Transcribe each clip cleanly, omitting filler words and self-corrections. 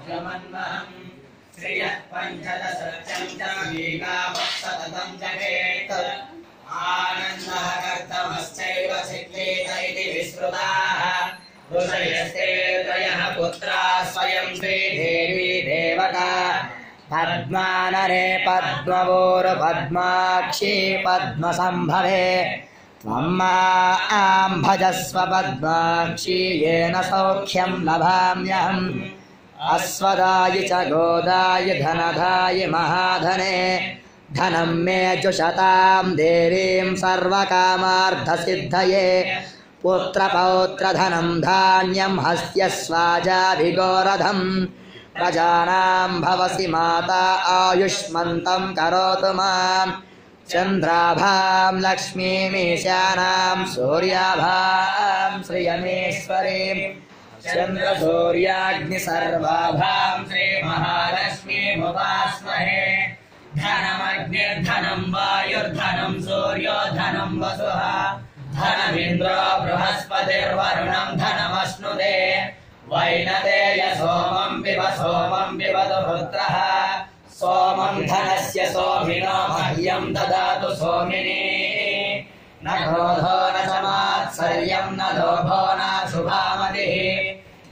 ब्रह्मन्महं श्रियः पञ्चदशलक्षं च वीगावत्सततं जगेत् आनन्दः कर्तमश्चैव सिद्धेत इति विश्रुताः ऋषयस्ते त्रयः पुत्राः स्वयं श्रीदेवी देवता पद्मानरे पद्मवोरुपद्माक्षी पद्मसम्भवे त्वं मां भजस्व पद्माक्षी येन सौख्यं लभाम्यहम् अस्वदाय च गोदाय धनदाय महाधने धनं मे जुषतां देवीं सर्वकामार्थसिद्धये पुत्रपौत्रधनं धान्यं हस्त्यस्वाजाभिगोरधम् प्रजानां भवसि माता आयुष्मन्तं करोतु मां चन्द्राभां लक्ष्मीमीशानां सूर्याभां श्रियमेश्वरीं चन्द्रसूर्याग्निसर्वाभां श्रीमहालक्ष्मीमुपास्महे धनमग्निर्धनं वायुर्धनं सूर्यो धनं वसुः धनमिन्द्रो बृहस्पतिर्वरुणं धनमश्नुते वैनतेय सोमं पिबतु पुत्रः सोमं धनस्य सोमिनो मह्यं ददातु सोमिनी न क्रोधो न च मात्सर्यं न लोभो न शुभामतिः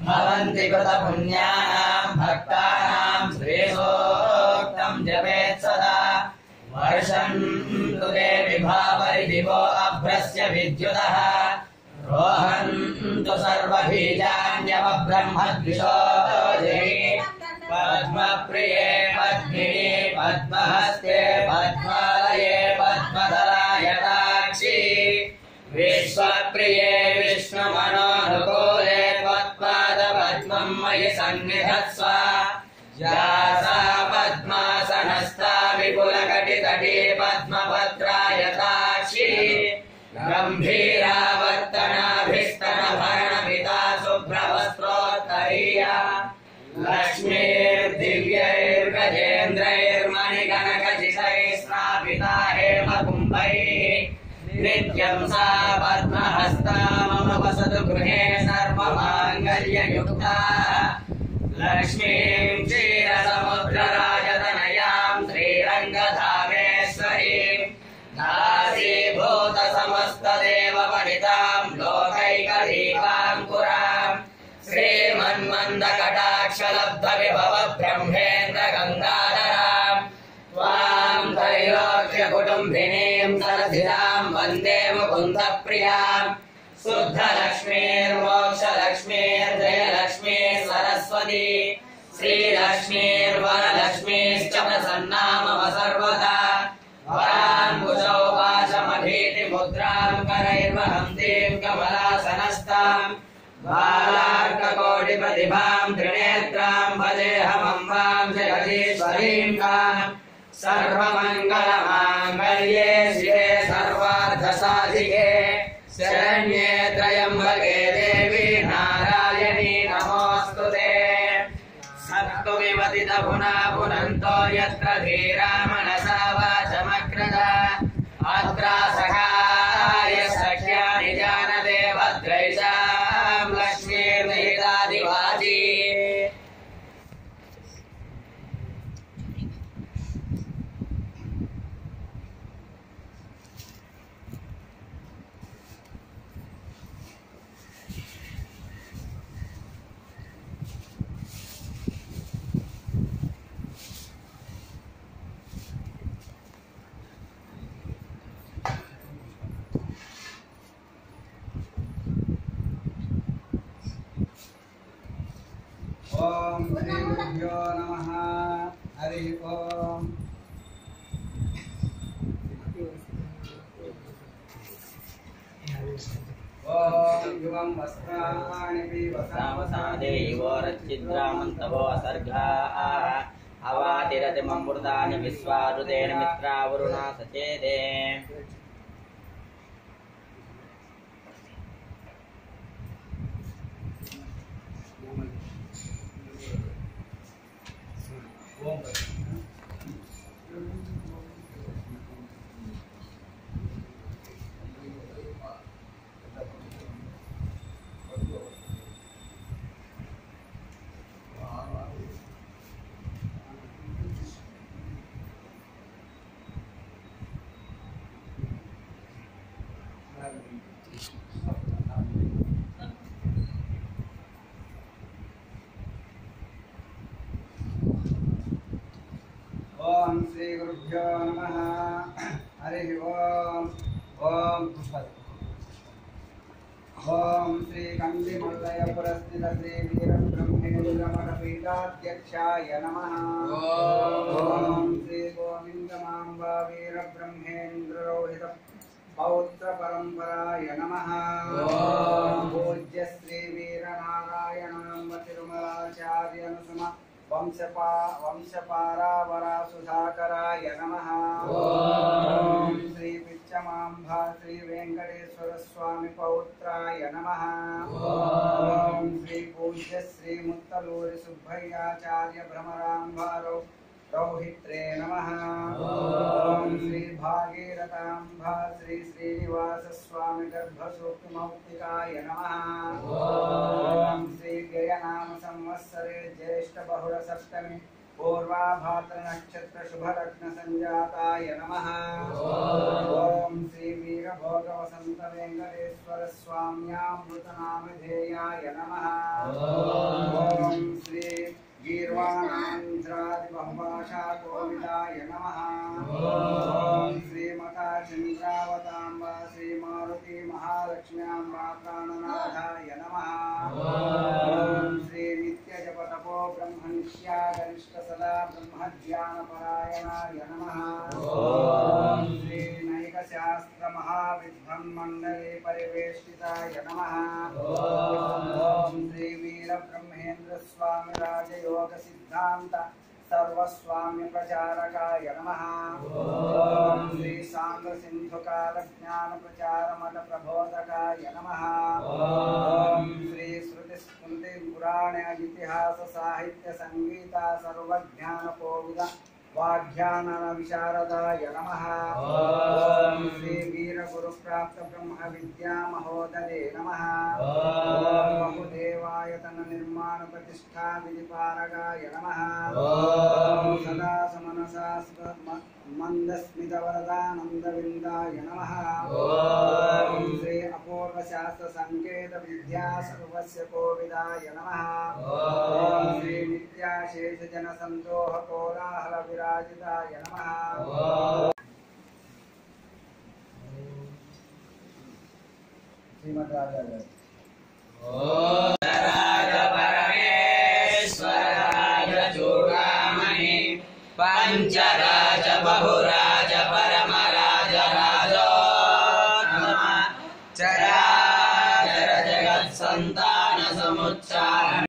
भवन्ति कृतपुण्यानां भक्तानां श्रेयोक्तं जपेत् सदा वर्षन्तु ते विभावरिदिवो अभ्रस्य विद्युतः रोहन्तु सर्वबीजान्यवब्रह्मद्विषोजे पद्मप्रिये पद्मिने पद्महस्ते पद्मालये पद्मधरायताक्षी विश्वप्रिये विष्णुमनोनुकूले त्वत्पादपद्मं मयि सन्निधत्स्व या सा पद्मासनस्था विपुलकटितटी पद्मपत्रायताक्षी गम्भीरावर्तनाभिस्तनभरणमिता शुभ्रवस्त्रोत्तरीया लक्ष्मीर्दिव्यैर्गजेन्द्रैर्मणिकनकचितैः स्नापिता हेमकुम्भैः नित्यं सा पद्महस्ता मम वसतु गृहे सर्वमाङ्गल्ययुक्ता लक्ष्मीं क्षीरसमुद्रराजतनयां श्रीरङ्गधामेश्वरीं दासीभूत समस्तदेववनितां लोकैकदीपाङ्कुरां श्रीमन्मन्दकटाक्षलब्धविभव ब्रह्मेन्द्र गङ्गाधरां त्वां त्रैलोक्यकुटुम्बिनीं सरसिजां वन्दे मुकुन्दप्रियां शुद्धलक्ष्मीर्मोक्षलक्ष्मीर्जयलक्ष्मी सरस्वती श्रीलक्ष्मीर्वरलक्ष्मीश्च प्रसन्ना मम सर्वदा वरान्कुशौ पाशमभीतिमुद्रां करैर्वहन्तीं कमलासनस्तां बालार्ककोटिप्रतिभां त्रिनेत्रां भजेऽहमम्बां जगदीश्वरीं कां सर्वमङ्गलमाङ्गल्ये शिवे सर्वार्थसाधिके शरण्ये त्र्यम्बके देवी नारायणी नमोऽस्तुते सत्तु विमतितपुना पुनन्तो यत्र धीरा मनसा वाचमग्रदा अत्रा सखाय सख्यानि जानते भद्रैषां लक्ष्मीर्निहितादिवाची ओम श्री गुरुभ्यो नमः हरि ओम ओम युवं वस्त्राणि वसावसादे युवोरच्चिद्रामन्तवो असर्गाः अवातिरतिममृतानि विश्वारुतेन मित्रावरुणा सचेदे ఓం శ్రీ గురుభ్యో నమః. హరి ఓం. ఓం ఓం శ్రీ కంది మల్లయ పురస్థిత శ్రీ వీర బ్రహ్మేంద్ర మఠ పీఠాధ్యక్షాయ నమః. ఓం శ్రీ గోవిందమాంబా వీర బ్రహ్మేంద్ర రోహిత పౌత్ర పరంపరాయ నమః. పూజ్య శ్రీ వీర నారాయణాంబ తిరుమలాచార్య నమ వంశపారావరా సుధాకరాయ నమః. ఓం శ్రీ పిచ్చమాంబా శ్రీ వెంకటేశ్వర స్వామి పౌత్రాయ నమః. ఓం శ్రీ పూజ్య శ్రీ ముత్తలూరి సుబ్బయ్యాచార్య భ్రమరాంబారౌ రౌహిత్రే నమః. ఓం శ్రీ భాగీరథాంబా శ్రీ శ్రీనివాస స్వామి గర్భసూక్తిమౌక్తికాయ నమః. ఓం శ్రీ గయనామ సంవత్సరే జ్యేష్ఠ బహుళ సప్తమి పూర్వాభాద్ర నక్షత్ర శుభలగ్న సంజాతాయ నమః. ఓం శ్రీ వీరభోగ వసంత వెంకటేశ్వర స్వామ్యామృతనామధేయాయ నమః. ఓం శ్రీ గీర్వాణాంధ్రాది బహుభాషా కోవిదాయ నమః. ఓం శ్రీమతా చంద్రావతాంబ శ్రీ మారుతి మహాలక్ష్మ్యాంబా ప్రాణనాథాయ నమః. ఓం శ్రీ నిత్య జప తపో బ్రహ్మనిష్యా గరిష్ట సదా బ్రహ్మధ్యాన పరాయణాయ నమః. ఓం శ్రీ నైక శాస్త్ర మహావిద్వన్ మండలే పరివేష్టితాయ నమః. ఓం శ్రీ వీర బ్రహ్మేంద్ర స్వామి రాజయోగ సిద్ధాంత సర్వస్వామ్య ప్రచారకాయ నమః. ఓం శ్రీ సాంగ సింధు కాల జ్ఞాన ప్రచార మఠ ప్రబోధకాయ నమః. ఓం శ్రీ శృతి స్మృతి పురాణ ఇతిహాస సాహిత్య సంగీత సర్వజ్ఞాన కోవిద వాగ్యానన విశారదాయ నమః. ఓం శ్రీ వీర గురు ప్రాప్త బ్రహ్మ విద్యా మహోదరే నమః. ఓం బహుదేవాయతన నిర్మాణ ప్రతిష్ఠా విధిపారగాయ నమః. ఓం సదా సమనసా మందస్మిత వరదానంద విందాయ నమః. ఓం శ్రీ అపూర్వ శాస్త్ర సంకేత విద్యా సర్వస్య కోవిదాయ నమః. ఓం శ్రీ నిత్యాశేష జన సందోహ కోలాహల విరాజితాయ నమః. శ్రీమద్ రాజా గారు. రాజ పరమేశ్వరాయ చూడామణి పంచరాజ బహురాజ పరమరాజ రాజోత్తమ చరాచర జగత్ సంతాన సముచ్చారణ